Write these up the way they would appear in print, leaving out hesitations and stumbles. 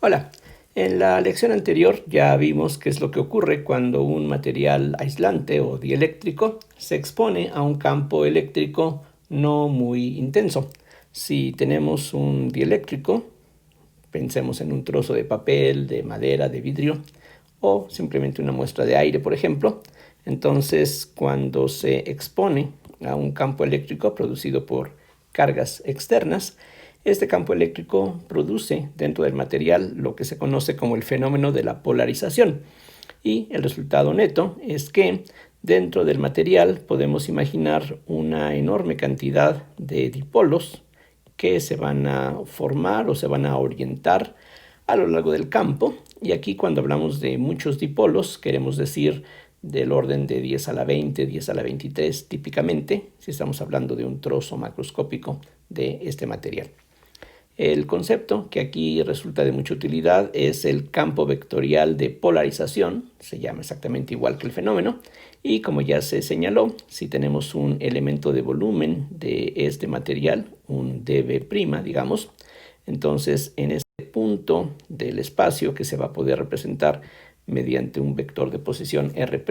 Hola, en la lección anterior ya vimos qué es lo que ocurre cuando un material aislante o dieléctrico se expone a un campo eléctrico no muy intenso. Si tenemos un dieléctrico, pensemos en un trozo de papel, de madera, de vidrio o simplemente una muestra de aire, por ejemplo. Entonces, cuando se expone a un campo eléctrico producido por cargas externas, este campo eléctrico produce dentro del material lo que se conoce como el fenómeno de la polarización. Y el resultado neto es que dentro del material podemos imaginar una enorme cantidad de dipolos que se van a formar o se van a orientar a lo largo del campo. Y aquí cuando hablamos de muchos dipolos queremos decir del orden de 10 a la 20, 10 a la 23 típicamente, si estamos hablando de un trozo macroscópico de este material. El concepto que aquí resulta de mucha utilidad es el campo vectorial de polarización, se llama exactamente igual que el fenómeno, y como ya se señaló, si tenemos un elemento de volumen de este material, un dB', digamos, entonces en este punto del espacio que se va a poder representar mediante un vector de posición R'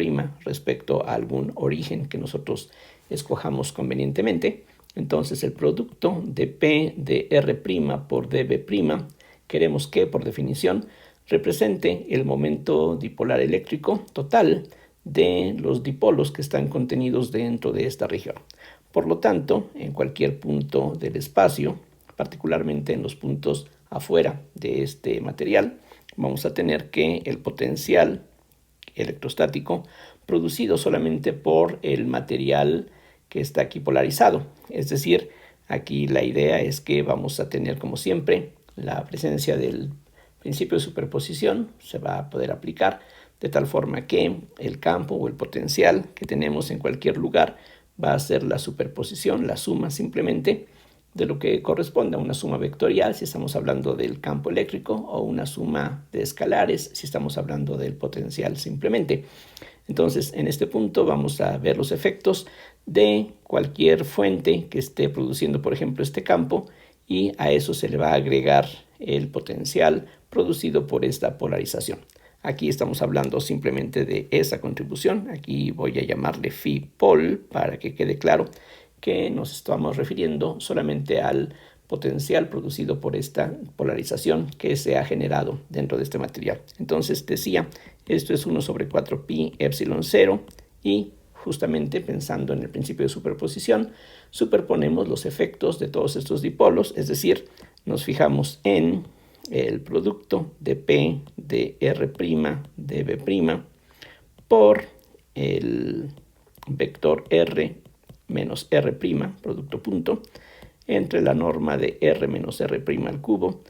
respecto a algún origen que nosotros escojamos convenientemente, entonces el producto de P de R' por dB' queremos que, por definición, represente el momento dipolar eléctrico total de los dipolos que están contenidos dentro de esta región. Por lo tanto, en cualquier punto del espacio, particularmente en los puntos afuera de este material, vamos a tener que el potencial electrostático producido solamente por el material que está aquí polarizado. Es decir, aquí la idea es que vamos a tener, como siempre, la presencia del principio de superposición se va a poder aplicar de tal forma que el campo o el potencial que tenemos en cualquier lugar va a ser la superposición, la suma simplemente de lo que corresponde a una suma vectorial si estamos hablando del campo eléctrico o una suma de escalares si estamos hablando del potencial simplemente. Entonces, en este punto vamos a ver los efectos de cualquier fuente que esté produciendo, por ejemplo, este campo, y a eso se le va a agregar el potencial producido por esta polarización. Aquí estamos hablando simplemente de esa contribución. Aquí voy a llamarle phi pol para que quede claro que nos estamos refiriendo solamente al potencial producido por esta polarización que se ha generado dentro de este material. Entonces decía, esto es 1 sobre 4 pi epsilon 0 y justamente pensando en el principio de superposición, superponemos los efectos de todos estos dipolos, es decir, nos fijamos en el producto de P de R' dB' por el vector R menos R', producto punto, entre la norma de R menos R' al cubo,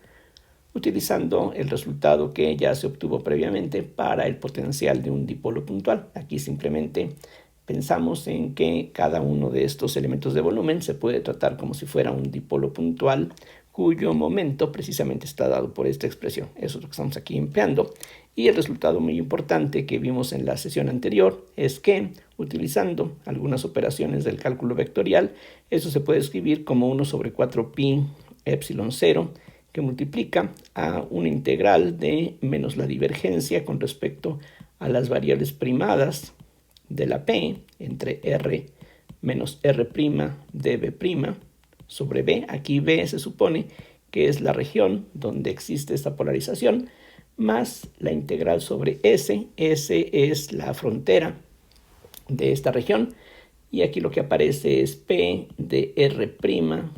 utilizando el resultado que ya se obtuvo previamente para el potencial de un dipolo puntual. Aquí simplemente pensamos en que cada uno de estos elementos de volumen se puede tratar como si fuera un dipolo puntual cuyo momento precisamente está dado por esta expresión. Eso es lo que estamos aquí empleando. Y el resultado muy importante que vimos en la sesión anterior es que, utilizando algunas operaciones del cálculo vectorial, eso se puede escribir como 1 sobre 4 pi epsilon 0, que multiplica a una integral de menos la divergencia con respecto a las variables primadas de la P entre R menos R' dB' sobre B. Aquí B se supone que es la región donde existe esta polarización, más la integral sobre S. S es la frontera de esta región. Y aquí lo que aparece es P de R'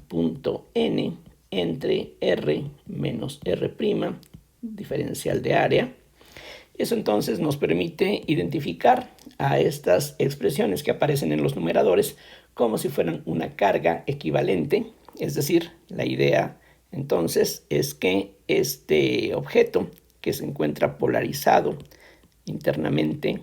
punto N entre R menos R', diferencial de área. Eso entonces nos permite identificar a estas expresiones que aparecen en los numeradores como si fueran una carga equivalente. Es decir, la idea entonces es que este objeto que se encuentra polarizado internamente,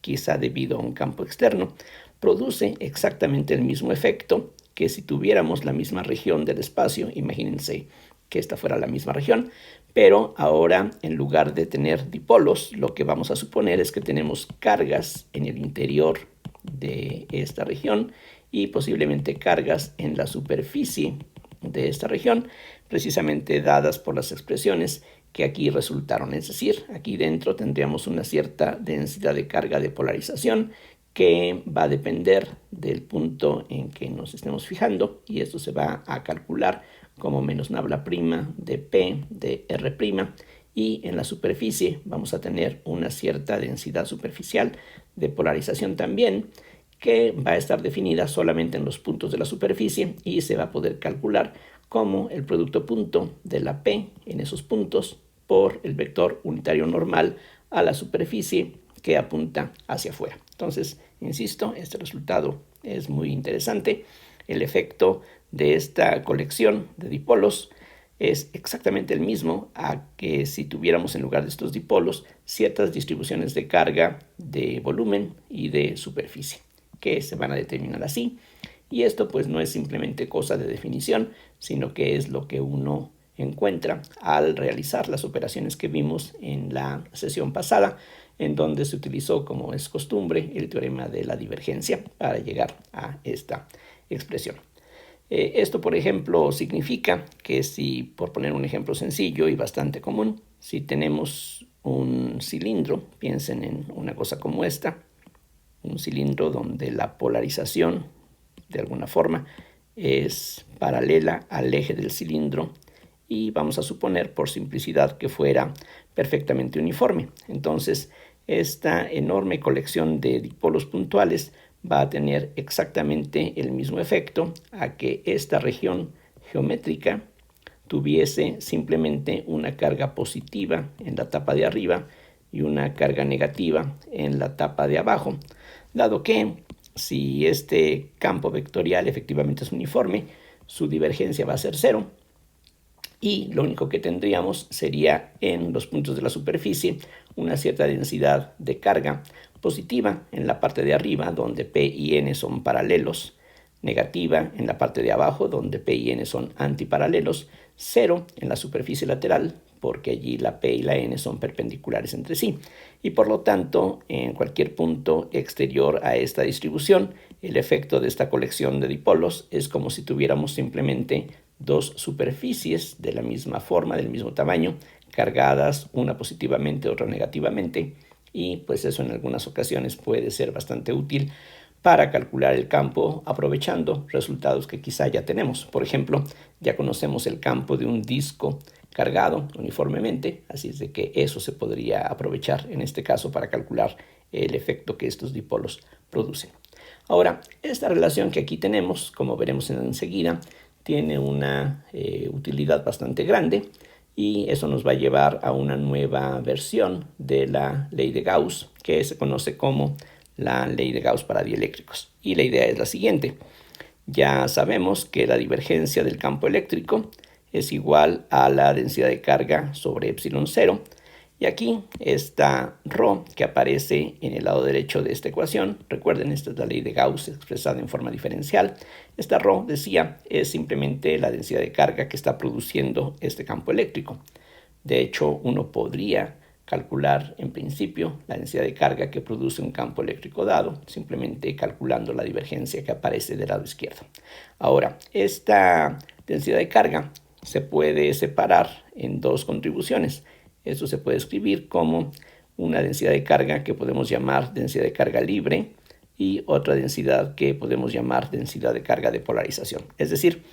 quizá debido a un campo externo, produce exactamente el mismo efecto que si tuviéramos la misma región del espacio. Imagínense que esta fuera la misma región, pero ahora en lugar de tener dipolos, lo que vamos a suponer es que tenemos cargas en el interior de esta región y posiblemente cargas en la superficie de esta región, precisamente dadas por las expresiones que aquí resultaron. Es decir, aquí dentro tendríamos una cierta densidad de carga de polarización que va a depender del punto en que nos estemos fijando, y esto se va a calcular como menos nabla prima de P de R prima, y en la superficie vamos a tener una cierta densidad superficial de polarización también, que va a estar definida solamente en los puntos de la superficie y se va a poder calcular como el producto punto de la P en esos puntos por el vector unitario normal a la superficie que apunta hacia afuera. Entonces, insisto, este resultado es muy interesante. El efecto de esta colección de dipolos es exactamente el mismo a que si tuviéramos en lugar de estos dipolos ciertas distribuciones de carga, de volumen y de superficie, que se van a determinar así. Y esto pues no es simplemente cosa de definición, sino que es lo que uno encuentra al realizar las operaciones que vimos en la sesión pasada, en donde se utilizó, como es costumbre, el teorema de la divergencia para llegar a esta expresión. Esto, por ejemplo, significa que si, por poner un ejemplo sencillo y bastante común, si tenemos un cilindro, piensen en una cosa como esta, un cilindro donde la polarización, de alguna forma, es paralela al eje del cilindro, y vamos a suponer, por simplicidad, que fuera perfectamente uniforme. Entonces, esta enorme colección de dipolos puntuales va a tener exactamente el mismo efecto a que esta región geométrica tuviese simplemente una carga positiva en la tapa de arriba y una carga negativa en la tapa de abajo, dado que si este campo vectorial efectivamente es uniforme, su divergencia va a ser cero, y lo único que tendríamos sería en los puntos de la superficie una cierta densidad de carga positiva en la parte de arriba, donde P y N son paralelos, negativa en la parte de abajo, donde P y N son antiparalelos, cero en la superficie lateral, porque allí la P y la N son perpendiculares entre sí, y por lo tanto en cualquier punto exterior a esta distribución, el efecto de esta colección de dipolos es como si tuviéramos simplemente dos superficies de la misma forma, del mismo tamaño, cargadas una positivamente, otra negativamente, y pues eso en algunas ocasiones puede ser bastante útil para calcular el campo aprovechando resultados que quizá ya tenemos. Por ejemplo, ya conocemos el campo de un disco cargado uniformemente, así es de que eso se podría aprovechar en este caso para calcular el efecto que estos dipolos producen. Ahora, esta relación que aquí tenemos, como veremos enseguida, tiene una utilidad bastante grande, y eso nos va a llevar a una nueva versión de la ley de Gauss, que se conoce como la ley de Gauss para dieléctricos. Y la idea es la siguiente: ya sabemos que la divergencia del campo eléctrico es igual a la densidad de carga sobre epsilon 0, y aquí esta ρ que aparece en el lado derecho de esta ecuación, recuerden, esta es la ley de Gauss expresada en forma diferencial. Esta ρ, decía, es simplemente la densidad de carga que está produciendo este campo eléctrico. De hecho, uno podría calcular en principio la densidad de carga que produce un campo eléctrico dado, simplemente calculando la divergencia que aparece del lado izquierdo. Ahora, esta densidad de carga se puede separar en dos contribuciones. Esto se puede escribir como una densidad de carga que podemos llamar densidad de carga libre, y otra densidad que podemos llamar densidad de carga de polarización. Es decir,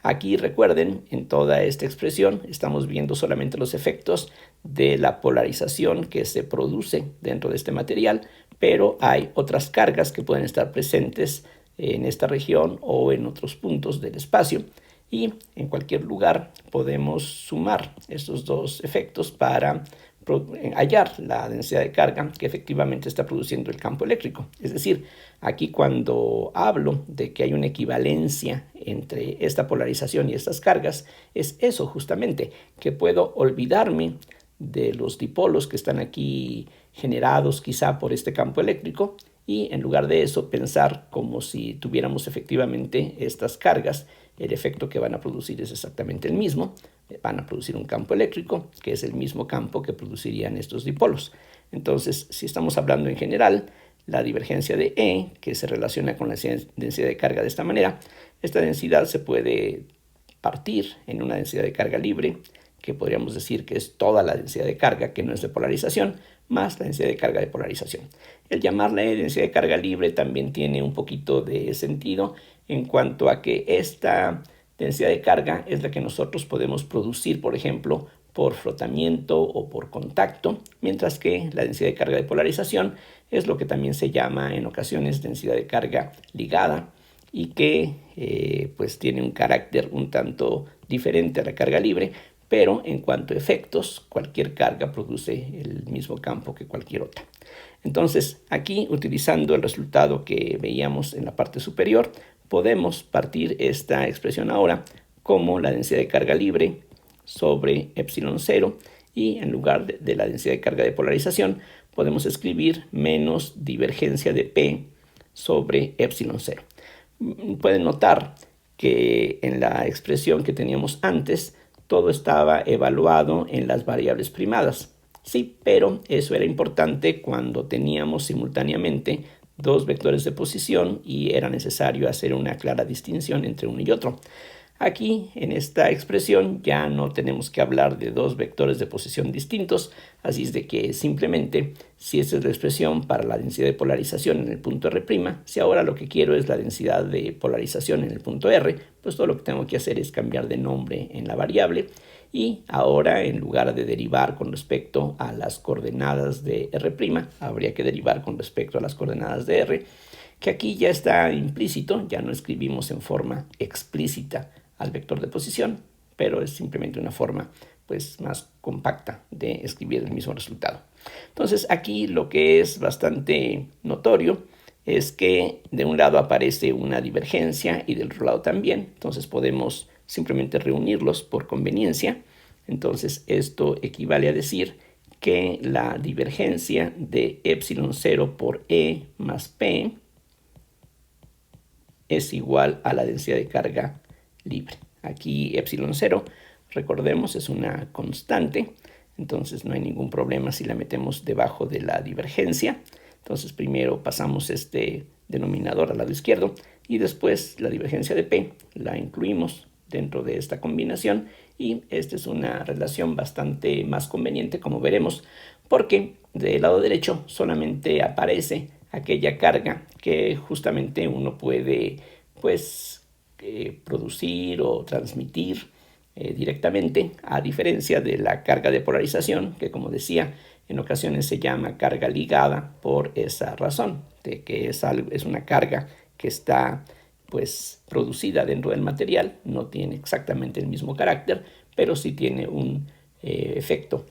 aquí recuerden, en toda esta expresión estamos viendo solamente los efectos de la polarización que se produce dentro de este material, pero hay otras cargas que pueden estar presentes en esta región o en otros puntos del espacio, y en cualquier lugar podemos sumar estos dos efectos para hallar la densidad de carga que efectivamente está produciendo el campo eléctrico. Es decir, aquí cuando hablo de que hay una equivalencia entre esta polarización y estas cargas, es eso justamente, que puedo olvidarme de los dipolos que están aquí generados quizá por este campo eléctrico, y en lugar de eso pensar como si tuviéramos efectivamente estas cargas. El efecto que van a producir es exactamente el mismo. Van a producir un campo eléctrico que es el mismo campo que producirían estos dipolos. Entonces, si estamos hablando en general, la divergencia de E, que se relaciona con la densidad de carga de esta manera, esta densidad se puede partir en una densidad de carga libre, que podríamos decir que es toda la densidad de carga que no es de polarización, más la densidad de carga de polarización. El llamarle densidad de carga libre también tiene un poquito de sentido en cuanto a que esta densidad de carga es la que nosotros podemos producir, por ejemplo, por frotamiento o por contacto, mientras que la densidad de carga de polarización es lo que también se llama en ocasiones densidad de carga ligada y que pues tiene un carácter un tanto diferente a la carga libre, pero en cuanto a efectos, cualquier carga produce el mismo campo que cualquier otra. Entonces, aquí, utilizando el resultado que veíamos en la parte superior, podemos partir esta expresión ahora como la densidad de carga libre sobre epsilon 0, y en lugar de la densidad de carga de polarización, podemos escribir menos divergencia de P sobre epsilon 0. Pueden notar que en la expresión que teníamos antes, todo estaba evaluado en las variables primadas. Sí, pero eso era importante cuando teníamos simultáneamente dos vectores de posición y era necesario hacer una clara distinción entre uno y otro. Aquí, en esta expresión, ya no tenemos que hablar de dos vectores de posición distintos, así es de que simplemente, si esta es la expresión para la densidad de polarización en el punto R', si ahora lo que quiero es la densidad de polarización en el punto R, pues todo lo que tengo que hacer es cambiar de nombre en la variable, y ahora en lugar de derivar con respecto a las coordenadas de R', habría que derivar con respecto a las coordenadas de R, que aquí ya está implícito, ya no escribimos en forma explícita al vector de posición, pero es simplemente una forma pues más compacta de escribir el mismo resultado. Entonces aquí lo que es bastante notorio es que de un lado aparece una divergencia y del otro lado también, entonces podemos simplemente reunirlos por conveniencia. Entonces esto equivale a decir que la divergencia de epsilon 0 por E más P es igual a la densidad de carga libre. Aquí epsilon 0, recordemos, es una constante, entonces no hay ningún problema si la metemos debajo de la divergencia. Entonces primero pasamos este denominador al lado izquierdo y después la divergencia de P la incluimos dentro de esta combinación, y esta es una relación bastante más conveniente, como veremos, porque del lado derecho solamente aparece aquella carga que justamente uno puede pues producir o transmitir directamente, a diferencia de la carga de polarización, que como decía, en ocasiones se llama carga ligada por esa razón, de que es una carga que está pues producida dentro del material, no tiene exactamente el mismo carácter, pero sí tiene un efecto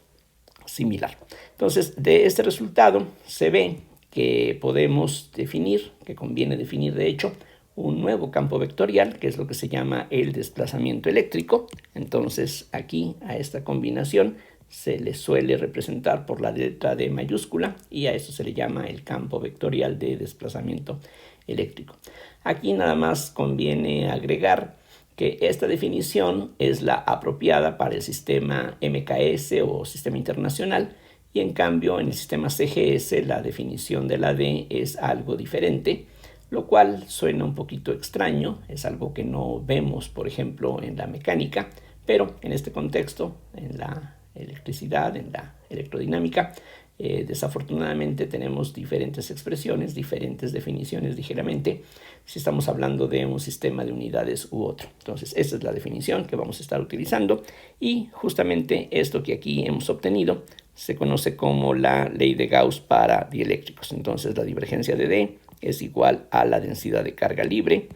similar. Entonces, de este resultado se ve que podemos definir, que conviene definir de hecho, un nuevo campo vectorial, que es lo que se llama el desplazamiento eléctrico. Entonces, aquí a esta combinación se le suele representar por la letra D mayúscula, y a eso se le llama el campo vectorial de desplazamiento eléctrico. Aquí nada más conviene agregar que esta definición es la apropiada para el sistema MKS o sistema internacional, y en cambio en el sistema CGS la definición de la D es algo diferente, lo cual suena un poquito extraño, es algo que no vemos, por ejemplo, en la mecánica, pero en este contexto, en la electricidad, en la electrodinámica, desafortunadamente tenemos diferentes expresiones, diferentes definiciones ligeramente, si estamos hablando de un sistema de unidades u otro. Entonces, esta es la definición que vamos a estar utilizando, y justamente esto que aquí hemos obtenido se conoce como la ley de Gauss para dieléctricos. Entonces, la divergencia de D es igual a la densidad de carga libre.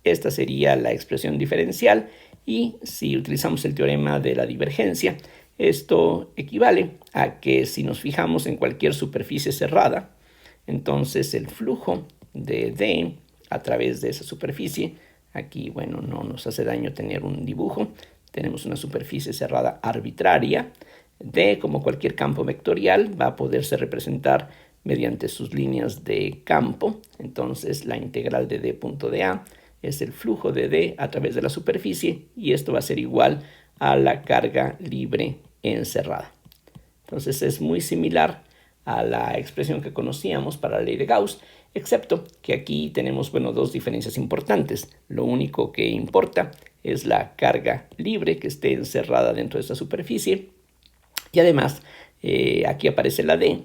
Esta sería la expresión diferencial, y si utilizamos el teorema de la divergencia, esto equivale a que si nos fijamos en cualquier superficie cerrada, entonces el flujo de D a través de esa superficie, aquí, bueno, no nos hace daño tener un dibujo, tenemos una superficie cerrada arbitraria, D, como cualquier campo vectorial, va a poderse representar mediante sus líneas de campo. Entonces la integral de D punto de A es el flujo de D a través de la superficie, y esto va a ser igual a la carga libre encerrada. Entonces es muy similar a la expresión que conocíamos para la ley de Gauss, excepto que aquí tenemos, dos diferencias importantes. Lo único que importa es la carga libre que esté encerrada dentro de esta superficie, y además aquí aparece la D,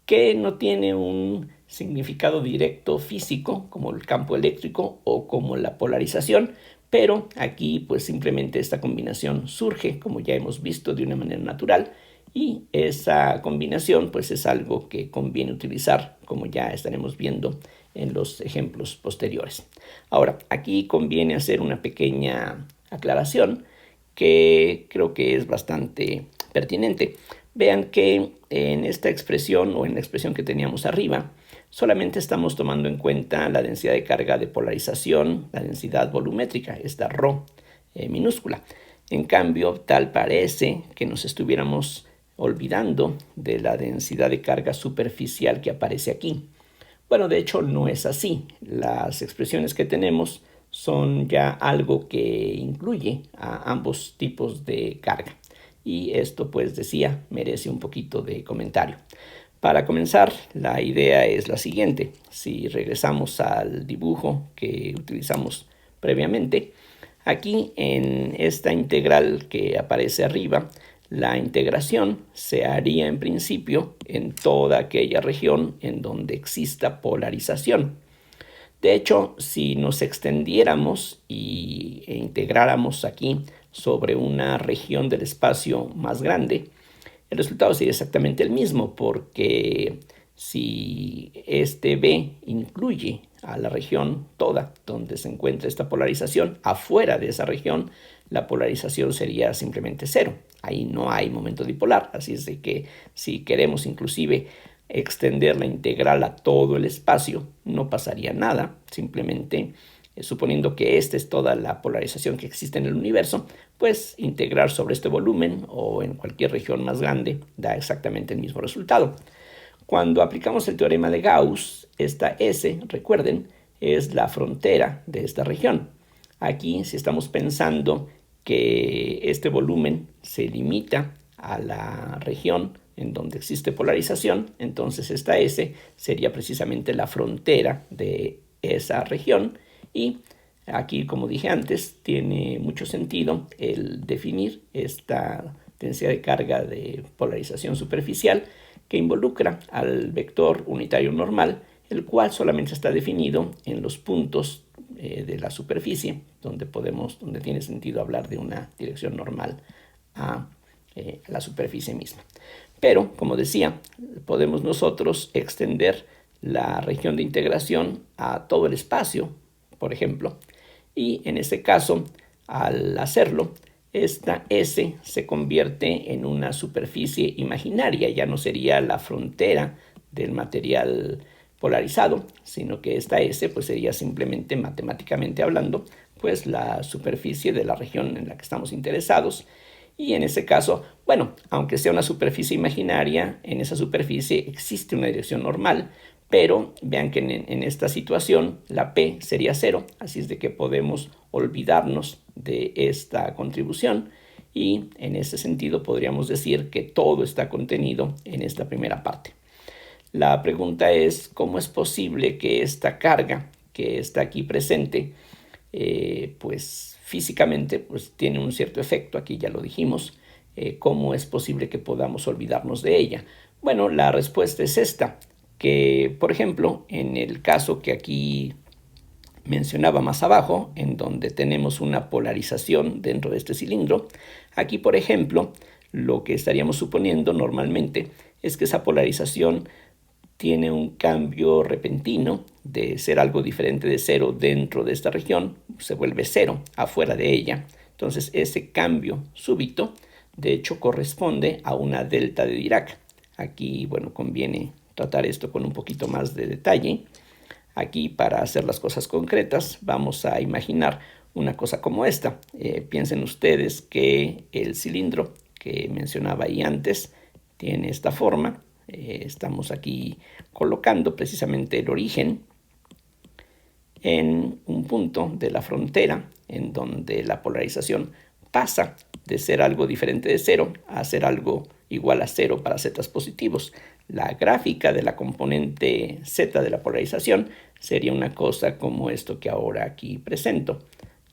que no tiene un significado directo físico como el campo eléctrico o como la polarización, pero aquí pues simplemente esta combinación surge, como ya hemos visto, de una manera natural, y esa combinación pues es algo que conviene utilizar, como ya estaremos viendo en los ejemplos posteriores. Ahora, aquí conviene hacer una pequeña aclaración que creo que es bastante pertinente. Vean que en esta expresión o en la expresión que teníamos arriba, solamente estamos tomando en cuenta la densidad de carga de polarización, la densidad volumétrica, esta ρ minúscula. En cambio, tal parece que nos estuviéramos olvidando de la densidad de carga superficial que aparece aquí. Bueno, de hecho no es así. Las expresiones que tenemos son ya algo que incluye a ambos tipos de carga. Y esto, pues decía, merece un poquito de comentario. Para comenzar, la idea es la siguiente. Si regresamos al dibujo que utilizamos previamente, aquí en esta integral que aparece arriba, la integración se haría en principio en toda aquella región en donde exista polarización. De hecho, si nos extendiéramos e integráramos aquí sobre una región del espacio más grande, el resultado sería exactamente el mismo, porque si este B incluye a la región toda donde se encuentra esta polarización, afuera de esa región la polarización sería simplemente cero. Ahí no hay momento dipolar, así es de que si queremos inclusive extender la integral a todo el espacio, no pasaría nada, simplemente suponiendo que esta es toda la polarización que existe en el universo, pues integrar sobre este volumen o en cualquier región más grande da exactamente el mismo resultado. Cuando aplicamos el teorema de Gauss, esta S, recuerden, es la frontera de esta región. Aquí, si estamos pensando que este volumen se limita a la región en donde existe polarización, entonces esta S sería precisamente la frontera de esa región. Y aquí, como dije antes, tiene mucho sentido el definir esta densidad de carga de polarización superficial que involucra al vector unitario normal, el cual solamente está definido en los puntos de la superficie, donde tiene sentido hablar de una dirección normal a la superficie misma. Pero, como decía, podemos nosotros extender la región de integración a todo el espacio, por ejemplo, y en este caso, al hacerlo, esta S se convierte en una superficie imaginaria, ya no sería la frontera del material polarizado, sino que esta S pues sería simplemente, matemáticamente hablando, pues la superficie de la región en la que estamos interesados. Y en ese caso, bueno, aunque sea una superficie imaginaria, en esa superficie existe una dirección normal, pero vean que en esta situación la P sería cero, así es de que podemos olvidarnos de esta contribución y en ese sentido podríamos decir que todo está contenido en esta primera parte. La pregunta es, ¿cómo es posible que esta carga que está aquí presente, pues físicamente pues tiene un cierto efecto, aquí ya lo dijimos, ¿cómo es posible que podamos olvidarnos de ella? Bueno, la respuesta es esta, que por ejemplo, en el caso que aquí mencionaba más abajo, en donde tenemos una polarización dentro de este cilindro, aquí por ejemplo, lo que estaríamos suponiendo normalmente es que esa polarización tiene un cambio repentino de ser algo diferente de cero dentro de esta región, se vuelve cero afuera de ella. Entonces ese cambio súbito, de hecho, corresponde a una delta de Dirac. Aquí, bueno, conviene tratar esto con un poquito más de detalle. Aquí, para hacer las cosas concretas, vamos a imaginar una cosa como esta. Piensen ustedes que el cilindro que mencionaba ahí antes tiene esta forma. Estamos aquí colocando precisamente el origen en un punto de la frontera en donde la polarización pasa de ser algo diferente de cero a ser algo igual a cero para zetas positivos. La gráfica de la componente Z de la polarización sería una cosa como esto que ahora aquí presento.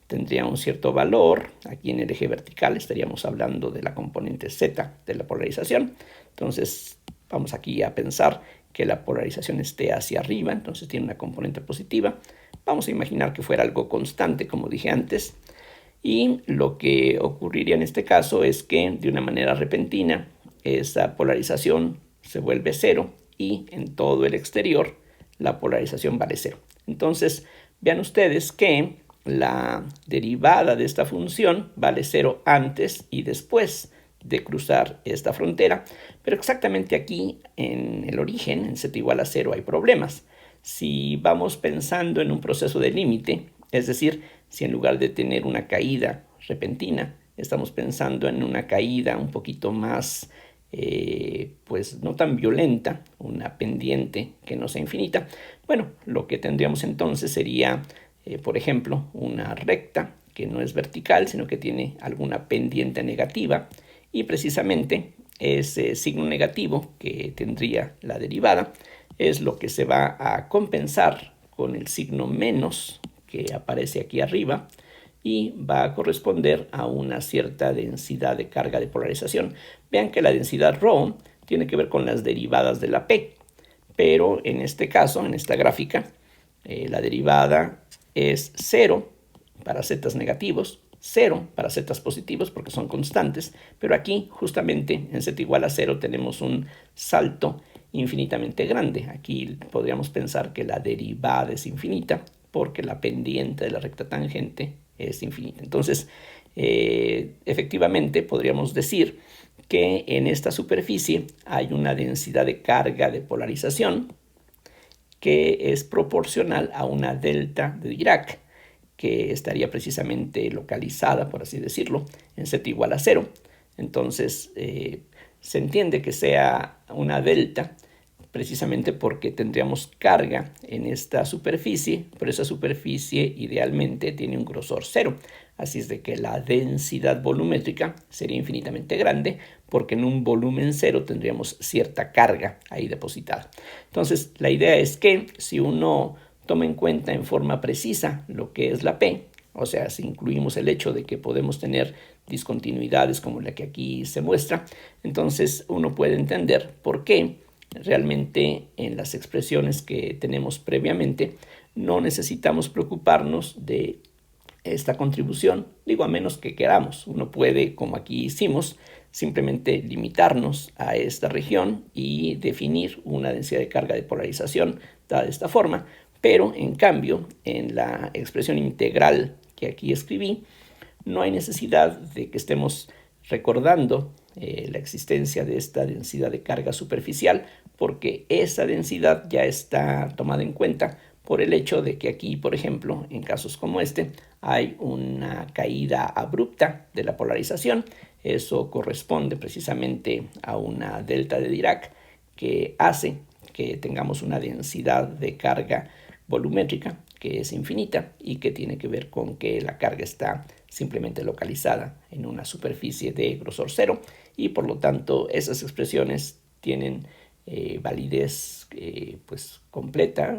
Tendría un cierto valor, aquí en el eje vertical estaríamos hablando de la componente Z de la polarización. Entonces vamos aquí a pensar que la polarización esté hacia arriba, entonces tiene una componente positiva. Vamos a imaginar que fuera algo constante, como dije antes. Y lo que ocurriría en este caso es que de una manera repentina esa polarización se vuelve cero y en todo el exterior la polarización vale cero. Entonces vean ustedes que la derivada de esta función vale cero antes y después de cruzar esta frontera, pero exactamente aquí en el origen, en z igual a 0, hay problemas. Si vamos pensando en un proceso de límite, es decir, si en lugar de tener una caída repentina, estamos pensando en una caída un poquito más, pues no tan violenta, una pendiente que no sea infinita, bueno, lo que tendríamos entonces sería, por ejemplo, una recta que no es vertical, sino que tiene alguna pendiente negativa, y precisamente ese signo negativo que tendría la derivada es lo que se va a compensar con el signo menos que aparece aquí arriba y va a corresponder a una cierta densidad de carga de polarización. Vean que la densidad ρ tiene que ver con las derivadas de la P, pero en este caso, en esta gráfica, la derivada es 0 para zetas negativos, 0 para zetas positivos porque son constantes, pero aquí justamente en z igual a 0 tenemos un salto infinitamente grande. Aquí podríamos pensar que la derivada es infinita porque la pendiente de la recta tangente es infinita. Entonces, efectivamente podríamos decir que en esta superficie hay una densidad de carga de polarización que es proporcional a una delta de Dirac, que estaría precisamente localizada, por así decirlo, en z igual a 0. Entonces, se entiende que sea una delta precisamente porque tendríamos carga en esta superficie, pero esa superficie idealmente tiene un grosor 0. Así es de que la densidad volumétrica sería infinitamente grande porque en un volumen 0 tendríamos cierta carga ahí depositada. Entonces, la idea es que si uno toma en cuenta en forma precisa lo que es la P, o sea, si incluimos el hecho de que podemos tener discontinuidades como la que aquí se muestra, entonces uno puede entender por qué realmente en las expresiones que tenemos previamente no necesitamos preocuparnos de esta contribución, digo a menos que queramos. Uno puede, como aquí hicimos, simplemente limitarnos a esta región y definir una densidad de carga de polarización dada de esta forma, pero en cambio en la expresión integral que aquí escribí no hay necesidad de que estemos recordando la existencia de esta densidad de carga superficial porque esa densidad ya está tomada en cuenta por el hecho de que aquí, por ejemplo, en casos como este, hay una caída abrupta de la polarización. Eso corresponde precisamente a una delta de Dirac que hace que tengamos una densidad de carga volumétrica que es infinita y que tiene que ver con que la carga está simplemente localizada en una superficie de grosor 0 y por lo tanto esas expresiones tienen validez pues completa,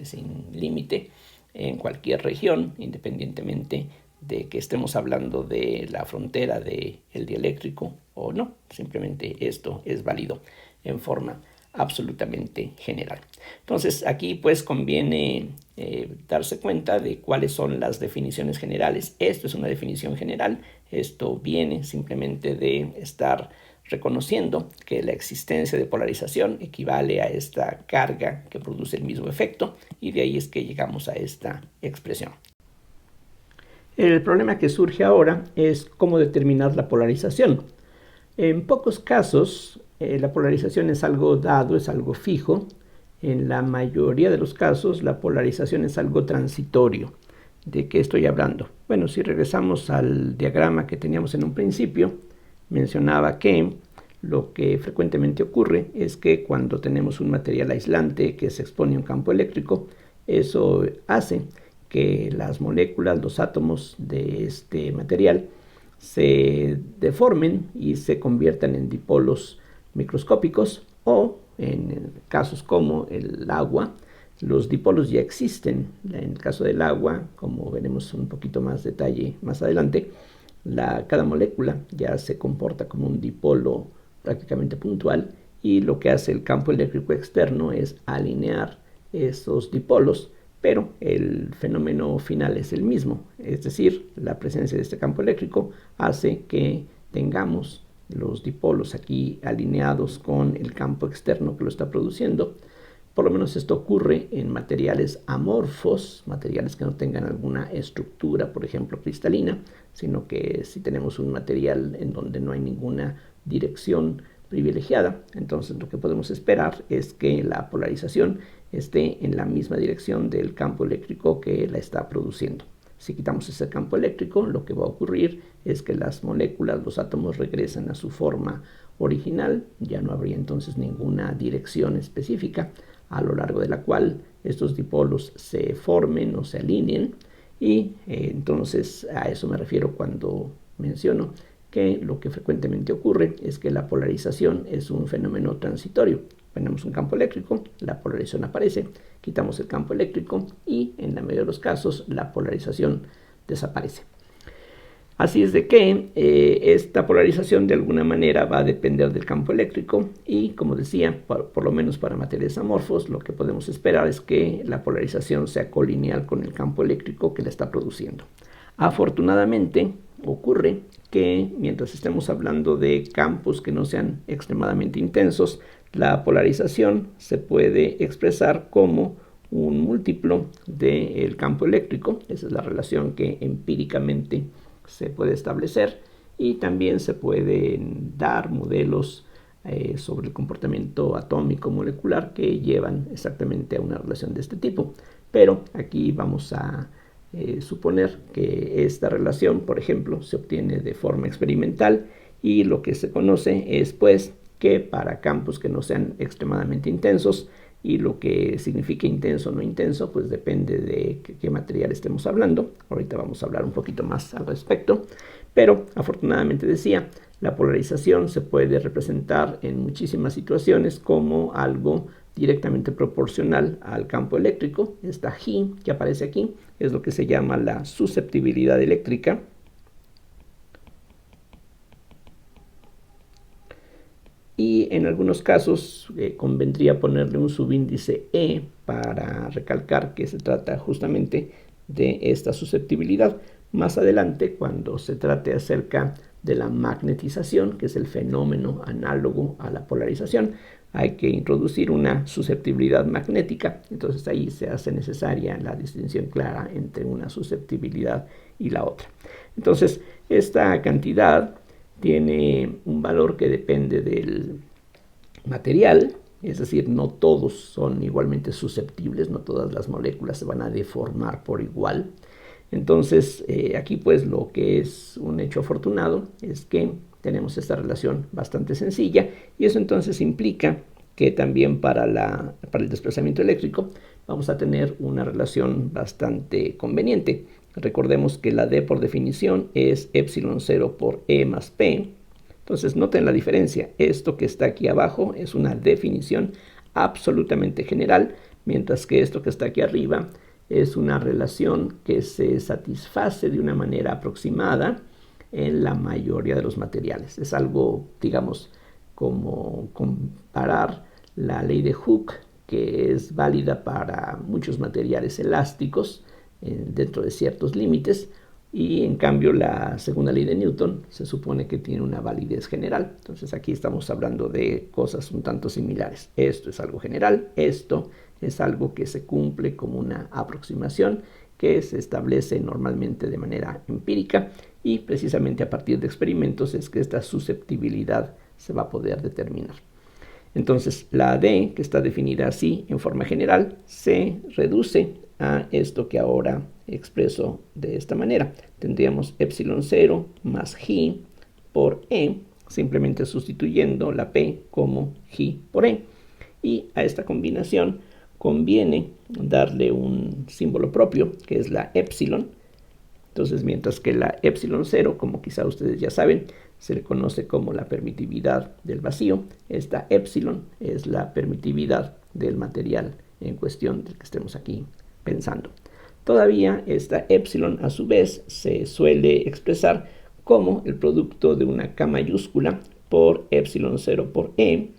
sin límite en cualquier región, independientemente de que estemos hablando de la frontera del dieléctrico o no. Simplemente esto es válido en forma absolutamente general. Entonces aquí pues conviene darse cuenta de cuáles son las definiciones generales. Esto es una definición general, esto viene simplemente de estar reconociendo que la existencia de polarización equivale a esta carga que produce el mismo efecto y de ahí es que llegamos a esta expresión. El problema que surge ahora es cómo determinar la polarización. En pocos casos la polarización es algo dado, es algo fijo. En la mayoría de los casos la polarización es algo transitorio. ¿De qué estoy hablando? Bueno, si regresamos al diagrama que teníamos en un principio, mencionaba que lo que frecuentemente ocurre es que cuando tenemos un material aislante que se expone a un campo eléctrico, eso hace que las moléculas, los átomos de este material se deformen y se conviertan en dipolos microscópicos o en casos como el agua, los dipolos ya existen. En el caso del agua, como veremos un poquito más detalle más adelante, cada molécula ya se comporta como un dipolo prácticamente puntual, y lo que hace el campo eléctrico externo es alinear esos dipolos, pero el fenómeno final es el mismo, es decir, la presencia de este campo eléctrico hace que tengamos los dipolos aquí alineados con el campo externo que lo está produciendo. Por lo menos esto ocurre en materiales amorfos, materiales que no tengan alguna estructura, por ejemplo, cristalina, sino que si tenemos un material en donde no hay ninguna dirección privilegiada, entonces lo que podemos esperar es que la polarización esté en la misma dirección del campo eléctrico que la está produciendo. Si quitamos ese campo eléctrico, lo que va a ocurrir es que las moléculas, los átomos regresan a su forma original, ya no habría entonces ninguna dirección específica a lo largo de la cual estos dipolos se formen o se alineen, y entonces a eso me refiero cuando menciono que lo que frecuentemente ocurre es que la polarización es un fenómeno transitorio. Tenemos un campo eléctrico, la polarización aparece, quitamos el campo eléctrico y en la mayoría de los casos la polarización desaparece. Así es de que esta polarización de alguna manera va a depender del campo eléctrico, y como decía, por lo menos para materiales amorfos, lo que podemos esperar es que la polarización sea colineal con el campo eléctrico que la está produciendo. Afortunadamente ocurre que mientras estemos hablando de campos que no sean extremadamente intensos, la polarización se puede expresar como un múltiplo del campo eléctrico. Esa es la relación que empíricamente se puede establecer, y también se pueden dar modelos sobre el comportamiento atómico molecular que llevan exactamente a una relación de este tipo. Pero aquí vamos a suponer que esta relación, por ejemplo, se obtiene de forma experimental, y lo que se conoce es pues que para campos que no sean extremadamente intensos, y lo que significa intenso o no intenso pues depende de qué material estemos hablando. Ahorita vamos a hablar un poquito más al respecto, pero afortunadamente decía, la polarización se puede representar en muchísimas situaciones como algo directamente proporcional al campo eléctrico. Esta G que aparece aquí es lo que se llama la susceptibilidad eléctrica, y en algunos casos convendría ponerle un subíndice E para recalcar que se trata justamente de esta susceptibilidad. Más adelante, cuando se trate acerca de la magnetización, que es el fenómeno análogo a la polarización, hay que introducir una susceptibilidad magnética. Entonces ahí se hace necesaria la distinción clara entre una susceptibilidad y la otra. Entonces esta cantidad tiene un valor que depende del material, es decir, no todos son igualmente susceptibles, no todas las moléculas se van a deformar por igual. Entonces aquí pues lo que es un hecho afortunado es que tenemos esta relación bastante sencilla, y eso entonces implica que también para el desplazamiento eléctrico vamos a tener una relación bastante conveniente. Recordemos que la D por definición es epsilon 0 por E más P. Entonces noten la diferencia. Esto que está aquí abajo es una definición absolutamente general, mientras que esto que está aquí arriba es una relación que se satisface de una manera aproximada en la mayoría de los materiales. Es algo, digamos, como comparar la ley de Hooke, que es válida para muchos materiales elásticos dentro de ciertos límites, y en cambio la segunda ley de Newton se supone que tiene una validez general. Entonces aquí estamos hablando de cosas un tanto similares. Esto es algo general, esto es algo que se cumple como una aproximación que se establece normalmente de manera empírica, y precisamente a partir de experimentos es que esta susceptibilidad se va a poder determinar. Entonces la D, que está definida así en forma general, se reduce a esto que ahora expreso de esta manera. Tendríamos epsilon 0 más G por E, simplemente sustituyendo la P como G por E. Y a esta combinación conviene darle un símbolo propio, que es la epsilon, Entonces, mientras que la epsilon 0, como quizá ustedes ya saben, se le conoce como la permitividad del vacío, esta epsilon es la permitividad del material en cuestión del que estemos aquí pensando. Todavía esta epsilon a su vez se suele expresar como el producto de una K mayúscula por epsilon 0 por E.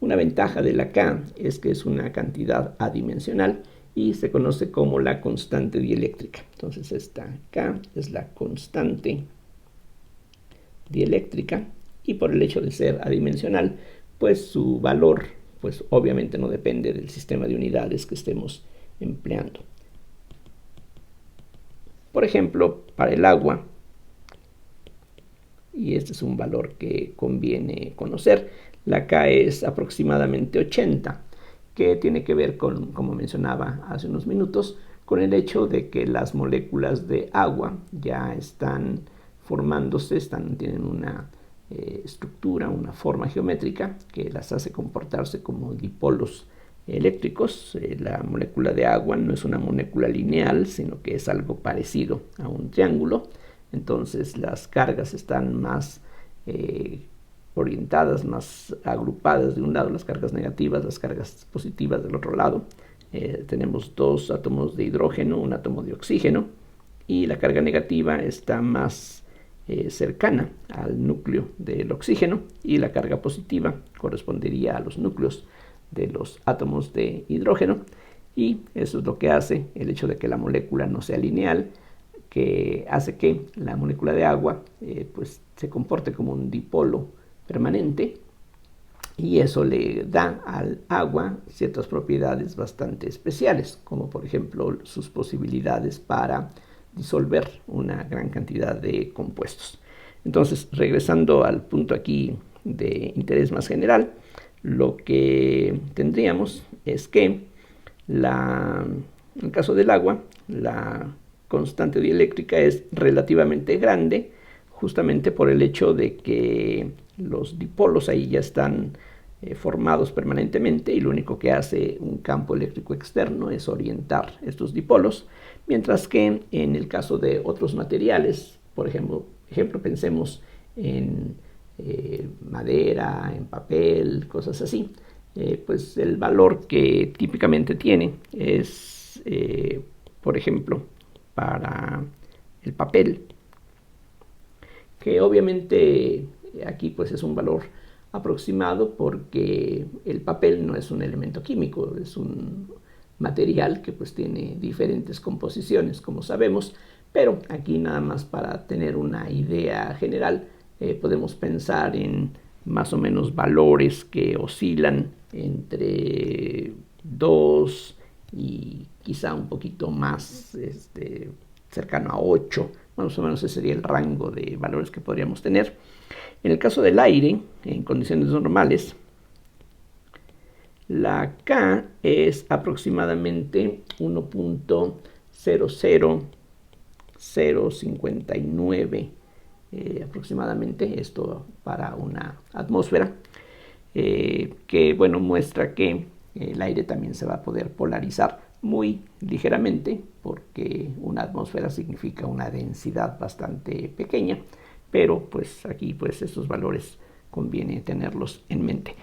Una ventaja de la K es que es una cantidad adimensional y se conoce como la constante dieléctrica. Entonces esta K es la constante dieléctrica y por el hecho de ser adimensional, pues su valor pues obviamente no depende del sistema de unidades que estemos empleando. Por ejemplo, para el agua, y este es un valor que conviene conocer, la K es aproximadamente 80, que tiene que ver con, como mencionaba hace unos minutos, con el hecho de que las moléculas de agua ya están formándose, tienen una estructura, una forma geométrica que las hace comportarse como dipolos eléctricos. La molécula de agua no es una molécula lineal, sino que es algo parecido a un triángulo. Entonces las cargas están más orientadas, más agrupadas de un lado, las cargas negativas, las cargas positivas del otro lado. Tenemos dos átomos de hidrógeno, un átomo de oxígeno, y la carga negativa está más cercana al núcleo del oxígeno y la carga positiva correspondería a los núcleos de los átomos de hidrógeno, y eso es lo que hace el hecho de que la molécula no sea lineal, que hace que la molécula de agua pues se comporte como un dipolo permanente, y eso le da al agua ciertas propiedades bastante especiales, como por ejemplo sus posibilidades para disolver una gran cantidad de compuestos. Entonces, regresando al punto aquí de interés más general, lo que tendríamos es que en el caso del agua, la constante dieléctrica es relativamente grande, justamente por el hecho de que los dipolos ahí ya están formados permanentemente, y lo único que hace un campo eléctrico externo es orientar estos dipolos, mientras que en el caso de otros materiales, por ejemplo pensemos en madera, en papel, cosas así, pues el valor que típicamente tiene es, por ejemplo, para el papel, que obviamente aquí pues es un valor aproximado porque el papel no es un elemento químico, es un material que pues tiene diferentes composiciones, como sabemos, pero aquí nada más para tener una idea general podemos pensar en más o menos valores que oscilan entre 2 y quizá un poquito más cercano a 8, más o menos ese sería el rango de valores que podríamos tener. En el caso del aire, en condiciones normales, la K es aproximadamente 1.00059 aproximadamente, esto para una atmósfera, que bueno, muestra que el aire también se va a poder polarizar muy ligeramente, porque una atmósfera significa una densidad bastante pequeña, pero pues aquí pues estos valores conviene tenerlos en mente.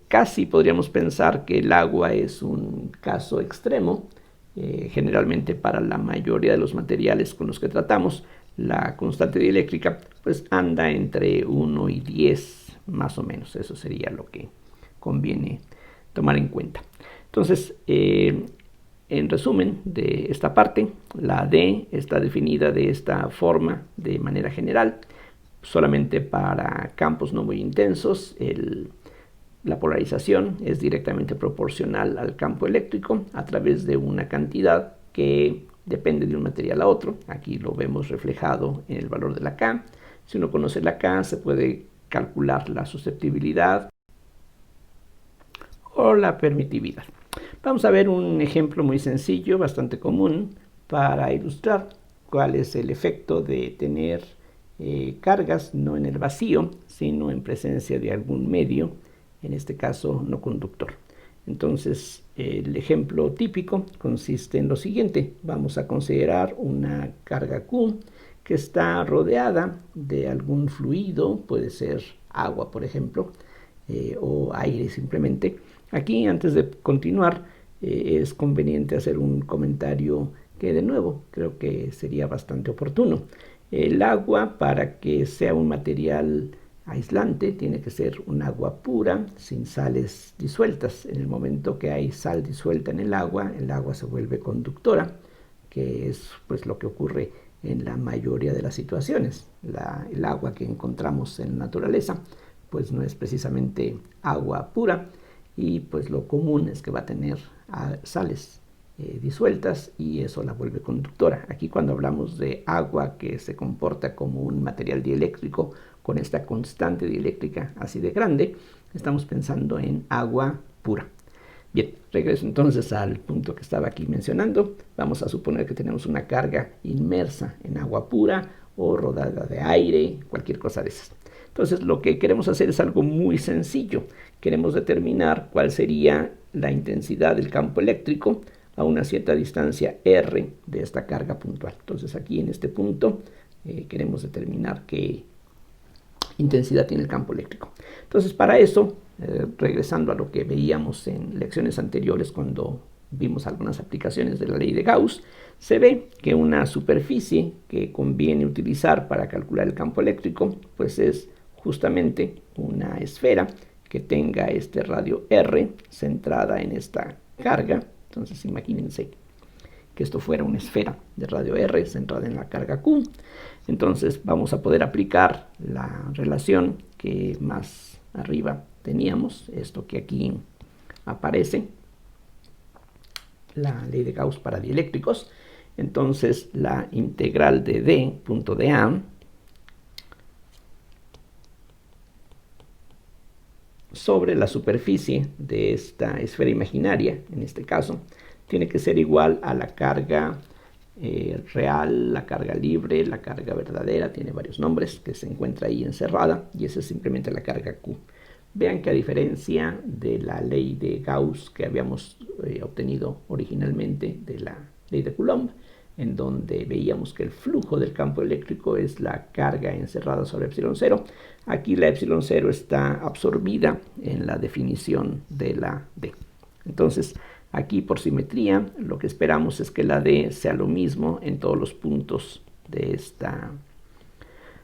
Casi podríamos pensar que el agua es un caso extremo. Generalmente para la mayoría de los materiales con los que tratamos, la constante dieléctrica pues anda entre 1 y 10 más o menos. Eso sería lo que conviene tomar en cuenta. Entonces, en resumen de esta parte, la D está definida de esta forma de manera general, solamente para campos no muy intensos. La polarización es directamente proporcional al campo eléctrico a través de una cantidad que depende de un material a otro. Aquí lo vemos reflejado en el valor de la K. Si uno conoce la K, se puede calcular la susceptibilidad o la permitividad. Vamos a ver un ejemplo muy sencillo, bastante común, para ilustrar cuál es el efecto de tener cargas no en el vacío, sino en presencia de algún medio, en este caso no conductor. Entonces, el ejemplo típico consiste en lo siguiente. Vamos a considerar una carga Q que está rodeada de algún fluido, puede ser agua, por ejemplo, o aire simplemente. Aquí, antes de continuar, es conveniente hacer un comentario que, de nuevo, creo que sería bastante oportuno. El agua, para que sea un material aislante, tiene que ser un agua pura, sin sales disueltas. En el momento que hay sal disuelta en el agua se vuelve conductora, que es pues lo que ocurre en la mayoría de las situaciones. El agua que encontramos en la naturaleza pues no es precisamente agua pura, y pues lo común es que va a tener sales disueltas, y eso la vuelve conductora. Aquí, cuando hablamos de agua que se comporta como un material dieléctrico con esta constante dieléctrica así de grande, estamos pensando en agua pura. Bien, regreso entonces al punto que estaba aquí mencionando. Vamos a suponer que tenemos una carga inmersa en agua pura o rodada de aire, cualquier cosa de esas. Entonces, lo que queremos hacer es algo muy sencillo. Queremos determinar cuál sería la intensidad del campo eléctrico a una cierta distancia R de esta carga puntual. Entonces, aquí en este punto queremos determinar qué intensidad tiene el campo eléctrico. Entonces, para eso, regresando a lo que veíamos en lecciones anteriores cuando vimos algunas aplicaciones de la ley de Gauss, se ve que una superficie que conviene utilizar para calcular el campo eléctrico pues es justamente una esfera que tenga este radio R centrada en esta carga. Entonces, imagínense que esto fuera una esfera de radio R centrada en la carga Q. Entonces vamos a poder aplicar la relación que más arriba teníamos, esto que aquí aparece, la ley de Gauss para dieléctricos. Entonces, la integral de D, punto de A, sobre la superficie de esta esfera imaginaria, en este caso, tiene que ser igual a la carga real, la carga libre, la carga verdadera, tiene varios nombres, que se encuentra ahí encerrada, y esa es simplemente la carga Q. Vean que, a diferencia de la ley de Gauss que habíamos obtenido originalmente de la ley de Coulomb, en donde veíamos que el flujo del campo eléctrico es la carga encerrada sobre epsilon 0, aquí la epsilon 0 está absorbida en la definición de la D. Entonces, aquí, por simetría, lo que esperamos es que la D sea lo mismo en todos los puntos de esta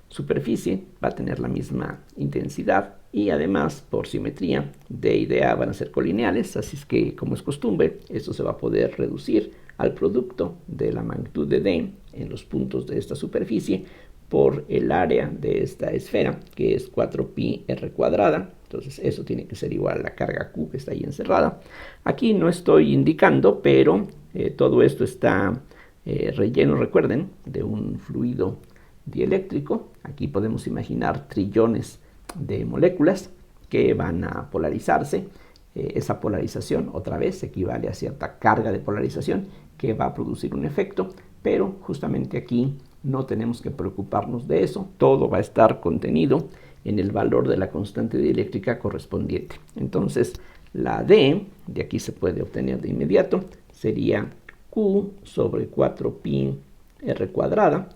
superficie, va a tener la misma intensidad, y además, por simetría, D y DA van a ser colineales, así es que, como es costumbre, esto se va a poder reducir al producto de la magnitud de D en los puntos de esta superficie por el área de esta esfera, que es 4pi r cuadrada. Entonces, eso tiene que ser igual a la carga Q que está ahí encerrada. Aquí no estoy indicando, pero todo esto está relleno, recuerden, de un fluido dieléctrico. Aquí podemos imaginar trillones de moléculas que van a polarizarse. Esa polarización, otra vez, equivale a cierta carga de polarización que va a producir un efecto, pero justamente aquí no tenemos que preocuparnos de eso. Todo va a estar contenido en el valor de la constante dieléctrica correspondiente. Entonces, la D, de aquí se puede obtener de inmediato, sería Q sobre 4pi r cuadrada,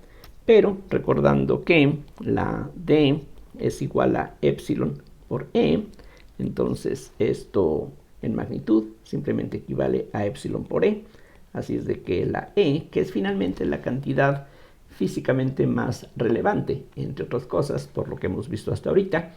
pero recordando que la D es igual a epsilon por E, entonces esto en magnitud simplemente equivale a epsilon por E. Así es de que la E, que es finalmente la cantidad físicamente más relevante, entre otras cosas, por lo que hemos visto hasta ahorita,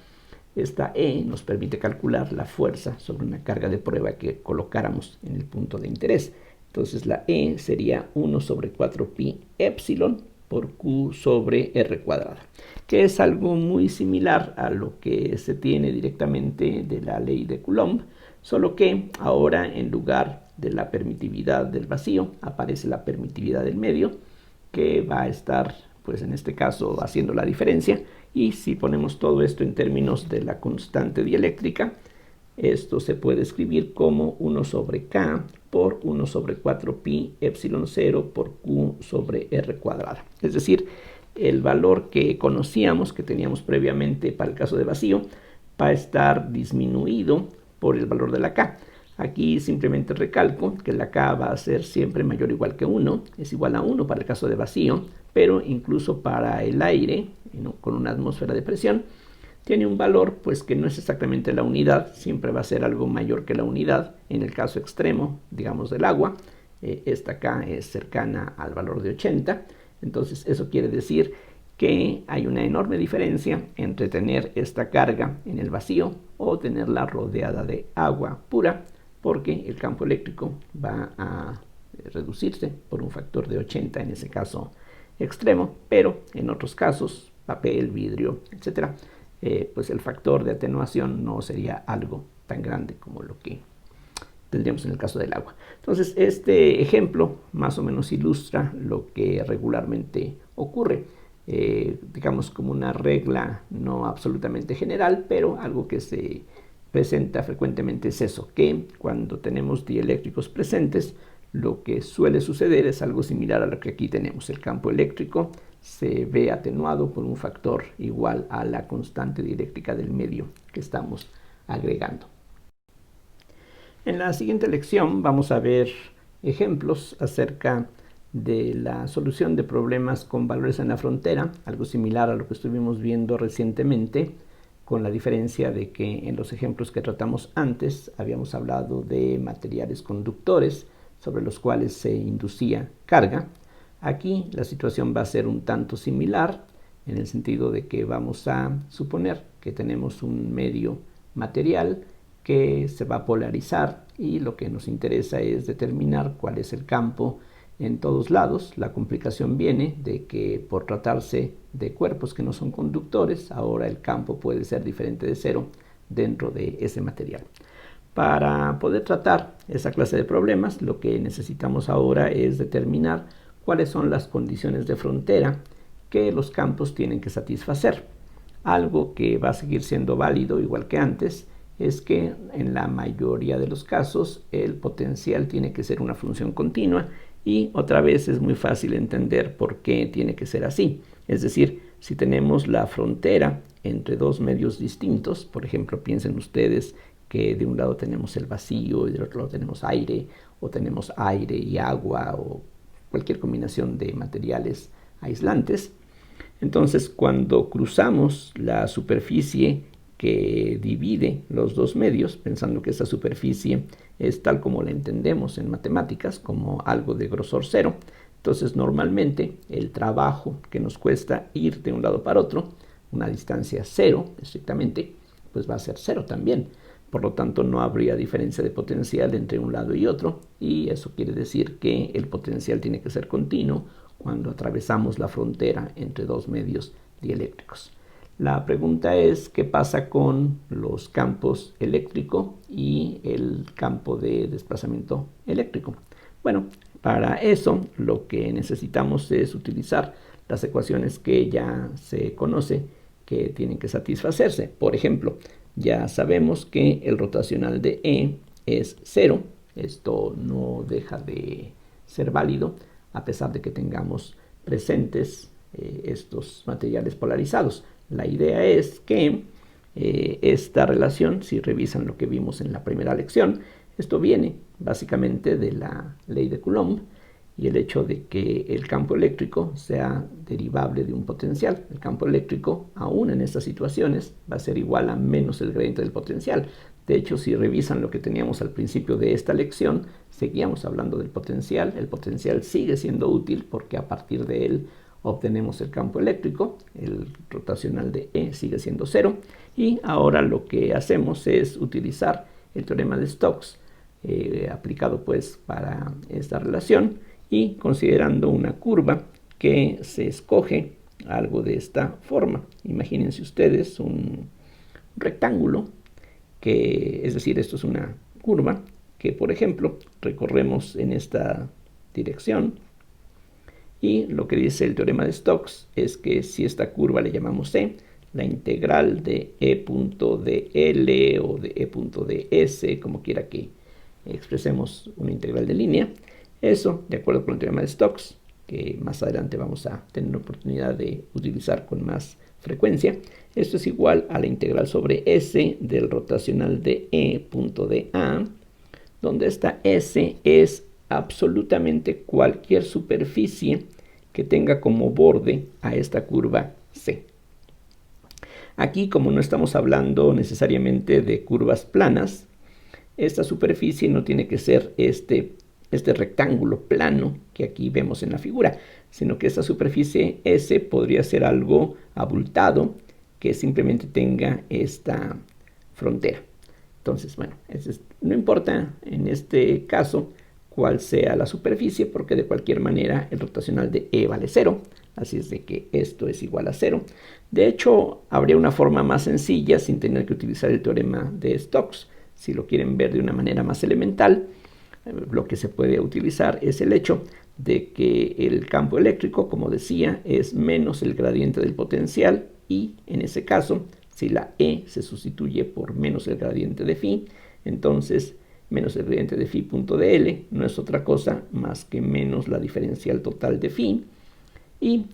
esta E nos permite calcular la fuerza sobre una carga de prueba que colocáramos en el punto de interés. Entonces, la E sería 1 sobre 4pi epsilon por Q sobre R cuadrada, que es algo muy similar a lo que se tiene directamente de la ley de Coulomb, solo que ahora, en lugar de la permitividad del vacío, aparece la permitividad del medio, que va a estar, pues en este caso, haciendo la diferencia. Y si ponemos todo esto en términos de la constante dieléctrica, esto se puede escribir como 1 sobre K por 1 sobre 4pi epsilon 0 por Q sobre R cuadrada. Es decir, el valor que conocíamos, que teníamos previamente para el caso de vacío, va a estar disminuido por el valor de la K. Aquí simplemente recalco que la K va a ser siempre mayor o igual que 1, es igual a 1 para el caso de vacío, pero incluso para el aire, con una atmósfera de presión, tiene un valor pues que no es exactamente la unidad, siempre va a ser algo mayor que la unidad. En el caso extremo, digamos del agua, esta K es cercana al valor de 80, entonces eso quiere decir que hay una enorme diferencia entre tener esta carga en el vacío o tenerla rodeada de agua pura, porque el campo eléctrico va a reducirse por un factor de 80 en ese caso extremo, pero en otros casos, papel, vidrio, etcétera, pues el factor de atenuación no sería algo tan grande como lo que tendríamos en el caso del agua. Entonces, este ejemplo más o menos ilustra lo que regularmente ocurre, digamos como una regla no absolutamente general, pero algo que se presenta frecuentemente es eso, que cuando tenemos dieléctricos presentes, lo que suele suceder es algo similar a lo que aquí tenemos. El campo eléctrico se ve atenuado por un factor igual a la constante dieléctrica del medio que estamos agregando. En la siguiente lección vamos a ver ejemplos acerca de la solución de problemas con valores en la frontera, algo similar a lo que estuvimos viendo recientemente, con la diferencia de que en los ejemplos que tratamos antes habíamos hablado de materiales conductores sobre los cuales se inducía carga. Aquí la situación va a ser un tanto similar, en el sentido de que vamos a suponer que tenemos un medio material que se va a polarizar y lo que nos interesa es determinar cuál es el campo en todos lados. La complicación viene de que por tratarse de cuerpos que no son conductores, ahora el campo puede ser diferente de cero dentro de ese material. Para poder tratar esa clase de problemas, lo que necesitamos ahora es determinar cuáles son las condiciones de frontera que los campos tienen que satisfacer. Algo que va a seguir siendo válido igual que antes es que en la mayoría de los casos el potencial tiene que ser una función continua y otra vez es muy fácil entender por qué tiene que ser así. Es decir, si tenemos la frontera entre dos medios distintos, por ejemplo, piensen ustedes que de un lado tenemos el vacío y del otro lado tenemos aire, o tenemos aire y agua, o cualquier combinación de materiales aislantes. Entonces, cuando cruzamos la superficie que divide los dos medios, pensando que esa superficie es tal como la entendemos en matemáticas, como algo de grosor cero, entonces normalmente el trabajo que nos cuesta ir de un lado para otro, una distancia cero estrictamente, pues va a ser cero también. Por lo tanto, no habría diferencia de potencial entre un lado y otro, y eso quiere decir que el potencial tiene que ser continuo cuando atravesamos la frontera entre dos medios dieléctricos. La pregunta es, ¿qué pasa con los campos eléctrico y el campo de desplazamiento eléctrico? Bueno, para eso lo que necesitamos es utilizar las ecuaciones que ya se conoce que tienen que satisfacerse. Por ejemplo, ya sabemos que el rotacional de E es 0. Esto no deja de ser válido a pesar de que tengamos presentes estos materiales polarizados. La idea es que esta relación, si revisan lo que vimos en la primera lección, esto viene básicamente de la ley de Coulomb y el hecho de que el campo eléctrico sea derivable de un potencial. El campo eléctrico, aún en estas situaciones, va a ser igual a menos el gradiente del potencial. De hecho, si revisan lo que teníamos al principio de esta lección, seguíamos hablando del potencial. El potencial sigue siendo útil porque a partir de él obtenemos el campo eléctrico, el rotacional de E sigue siendo 0, y ahora lo que hacemos es utilizar el teorema de Stokes aplicado pues para esta relación y considerando una curva que se escoge algo de esta forma. Imagínense ustedes un rectángulo que, es decir, esto es una curva que, por ejemplo, recorremos en esta dirección. Y lo que dice el teorema de Stokes es que si esta curva le llamamos C, la integral de E punto de L o de E punto de S, como quiera que expresemos una integral de línea, eso, de acuerdo con el teorema de Stokes, que más adelante vamos a tener la oportunidad de utilizar con más frecuencia, esto es igual a la integral sobre S del rotacional de E punto de A donde esta S es absolutamente cualquier superficie que tenga como borde a esta curva C. Aquí, como no estamos hablando necesariamente de curvas planas, esta superficie no tiene que ser este rectángulo plano que aquí vemos en la figura, sino que esta superficie S podría ser algo abultado que simplemente tenga esta frontera. Entonces, bueno, no importa en este caso cuál sea la superficie, porque de cualquier manera el rotacional de E vale 0, así es de que esto es igual a 0. De hecho, habría una forma más sencilla sin tener que utilizar el teorema de Stokes. Si lo quieren ver de una manera más elemental, lo que se puede utilizar es el hecho de que el campo eléctrico, como decía, es menos el gradiente del potencial, y en ese caso, si la E se sustituye por menos el gradiente de phi, entonces menos el gradiente de phi punto de L no es otra cosa más que menos la diferencial total de phi, y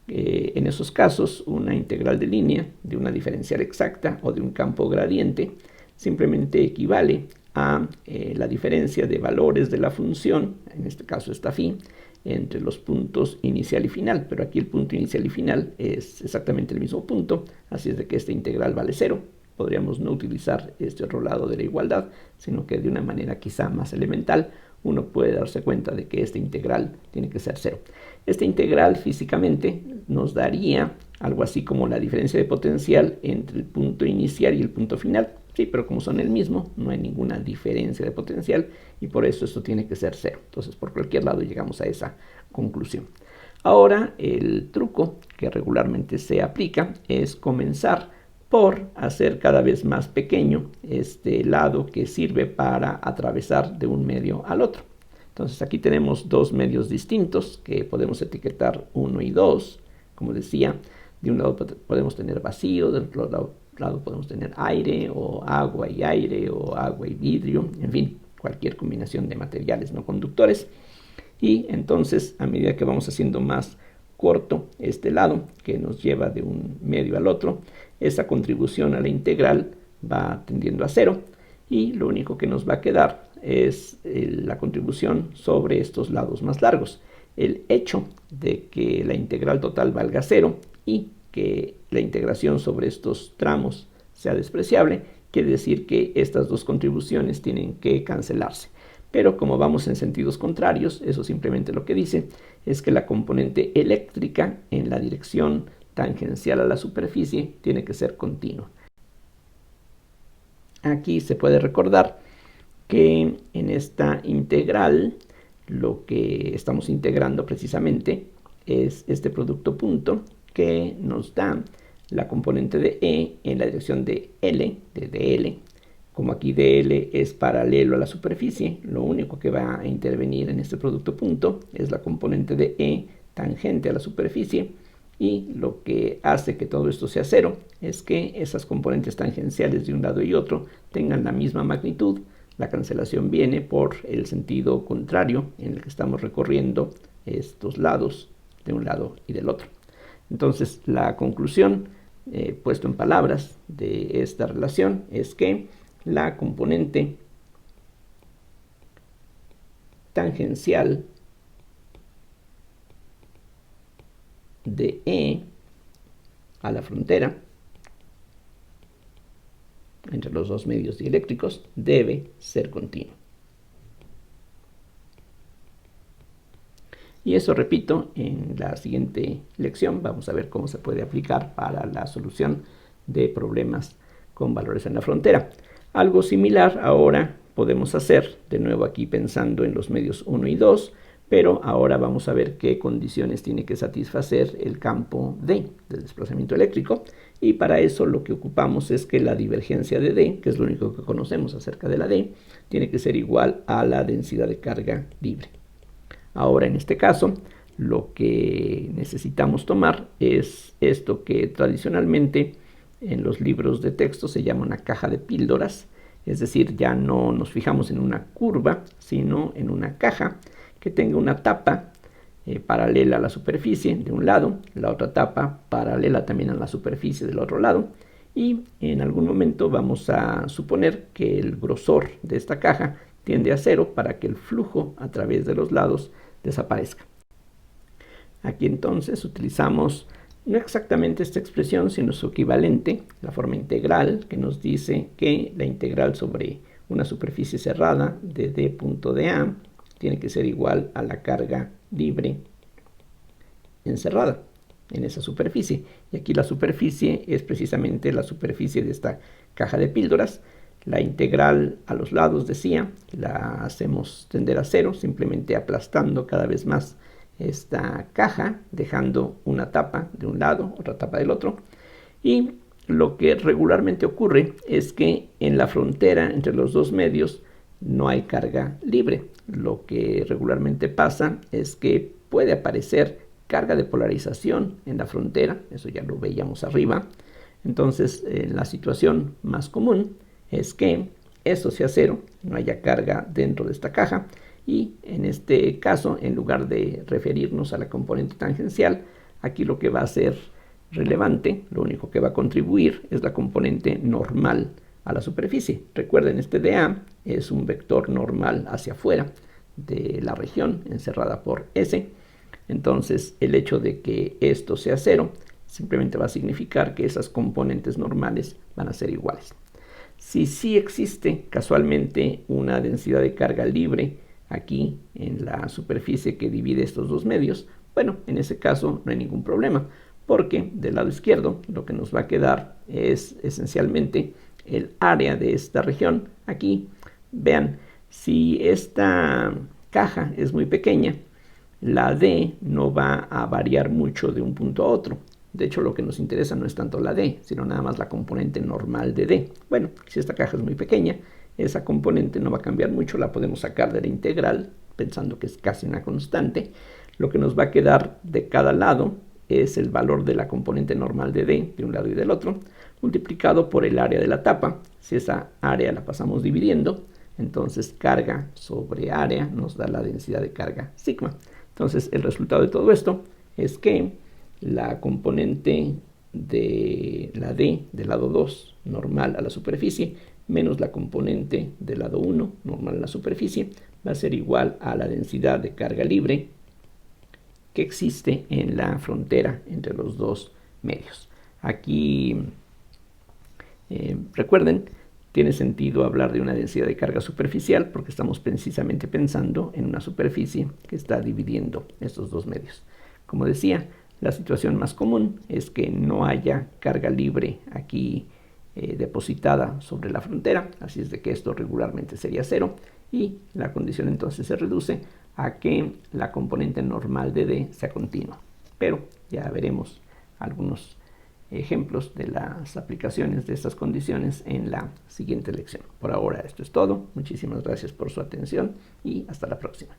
en esos casos una integral de línea de una diferencial exacta o de un campo gradiente simplemente equivale a la diferencia de valores de la función, en este caso esta phi, entre los puntos inicial y final, pero aquí el punto inicial y final es exactamente el mismo punto, así es de que esta integral vale 0. Podríamos no utilizar este otro lado de la igualdad, sino que de una manera quizá más elemental uno puede darse cuenta de que esta integral tiene que ser 0. Esta integral físicamente nos daría algo así como la diferencia de potencial entre el punto inicial y el punto final. Sí, pero como son el mismo, no hay ninguna diferencia de potencial y por eso esto tiene que ser 0. Entonces, por cualquier lado llegamos a esa conclusión. Ahora, el truco que regularmente se aplica es comenzar por hacer cada vez más pequeño este lado que sirve para atravesar de un medio al otro. Entonces, aquí tenemos dos medios distintos que podemos etiquetar 1 y 2. Como decía, de un lado podemos tener vacío, del otro lado podemos tener aire o agua y aire o agua y vidrio, en fin, cualquier combinación de materiales no conductores. Y entonces, a medida que vamos haciendo más corto este lado que nos lleva de un medio al otro, esa contribución a la integral va tendiendo a 0 y lo único que nos va a quedar es la contribución sobre estos lados más largos. El hecho de que la integral total valga 0 y que la integración sobre estos tramos sea despreciable, quiere decir que estas dos contribuciones tienen que cancelarse. Pero como vamos en sentidos contrarios, eso simplemente lo que dice es que la componente eléctrica en la dirección tangencial a la superficie tiene que ser continua. Aquí se puede recordar que en esta integral lo que estamos integrando precisamente es este producto punto que nos da la componente de E en la dirección de L, de dl. Como aquí dl es paralelo a la superficie, lo único que va a intervenir en este producto punto es la componente de E tangente a la superficie, y lo que hace que todo esto sea 0 es que esas componentes tangenciales de un lado y otro tengan la misma magnitud. La cancelación viene por el sentido contrario en el que estamos recorriendo estos lados de un lado y del otro. Entonces, la conclusión, puesto en palabras, de esta relación es que la componente tangencial de E a la frontera entre los dos medios dieléctricos debe ser continua. Y eso, repito, en la siguiente lección vamos a ver cómo se puede aplicar para la solución de problemas con valores en la frontera. Algo similar ahora podemos hacer, de nuevo aquí pensando en los medios 1 y 2, pero ahora vamos a ver qué condiciones tiene que satisfacer el campo D del desplazamiento eléctrico, y para eso lo que ocupamos es que la divergencia de D, que es lo único que conocemos acerca de la D, tiene que ser igual a la densidad de carga libre. Ahora, en este caso, lo que necesitamos tomar es esto que tradicionalmente en los libros de texto se llama una caja de píldoras, es decir, ya no nos fijamos en una curva, sino en una caja que tenga una tapa paralela a la superficie de un lado, la otra tapa paralela también a la superficie del otro lado, y en algún momento vamos a suponer que el grosor de esta caja tiende a 0 para que el flujo a través de los lados desaparezca. Aquí entonces utilizamos no exactamente esta expresión, sino su equivalente, la forma integral, que nos dice que la integral sobre una superficie cerrada de d punto de A tiene que ser igual a la carga libre encerrada en esa superficie. Y aquí la superficie es precisamente la superficie de esta caja de píldoras. La integral a los lados, decía, la hacemos tender a 0, simplemente aplastando cada vez más esta caja, dejando una tapa de un lado, otra tapa del otro. Y lo que regularmente ocurre es que en la frontera entre los dos medios no hay carga libre. Lo que regularmente pasa es que puede aparecer carga de polarización en la frontera, eso ya lo veíamos arriba. Entonces, la situación más común es que esto sea 0, no haya carga dentro de esta caja, y en este caso, en lugar de referirnos a la componente tangencial, aquí lo que va a ser relevante, lo único que va a contribuir es la componente normal a la superficie. Recuerden, este dA es un vector normal hacia afuera de la región encerrada por S. Entonces, el hecho de que esto sea 0 simplemente va a significar que esas componentes normales van a ser iguales. Si sí existe casualmente una densidad de carga libre aquí en la superficie que divide estos dos medios, bueno, en ese caso no hay ningún problema, porque del lado izquierdo lo que nos va a quedar es esencialmente el área de esta región. Aquí, vean, si esta caja es muy pequeña, la D no va a variar mucho de un punto a otro. De hecho, lo que nos interesa no es tanto la D, sino nada más la componente normal de D. Bueno, si esta caja es muy pequeña, esa componente no va a cambiar mucho, la podemos sacar de la integral, pensando que es casi una constante. Lo que nos va a quedar de cada lado es el valor de la componente normal de D, de un lado y del otro, multiplicado por el área de la tapa. Si esa área la pasamos dividiendo, entonces carga sobre área nos da la densidad de carga sigma. Entonces, el resultado de todo esto es que la componente de la D del lado 2 normal a la superficie menos la componente del lado 1 normal a la superficie va a ser igual a la densidad de carga libre que existe en la frontera entre los dos medios. Aquí, recuerden, tiene sentido hablar de una densidad de carga superficial porque estamos precisamente pensando en una superficie que está dividiendo estos dos medios. Como decía, la situación más común es que no haya carga libre aquí depositada sobre la frontera, así es de que esto regularmente sería 0, y la condición entonces se reduce a que la componente normal de D sea continua. Pero ya veremos algunos ejemplos de las aplicaciones de estas condiciones en la siguiente lección. Por ahora esto es todo. Muchísimas gracias por su atención y hasta la próxima.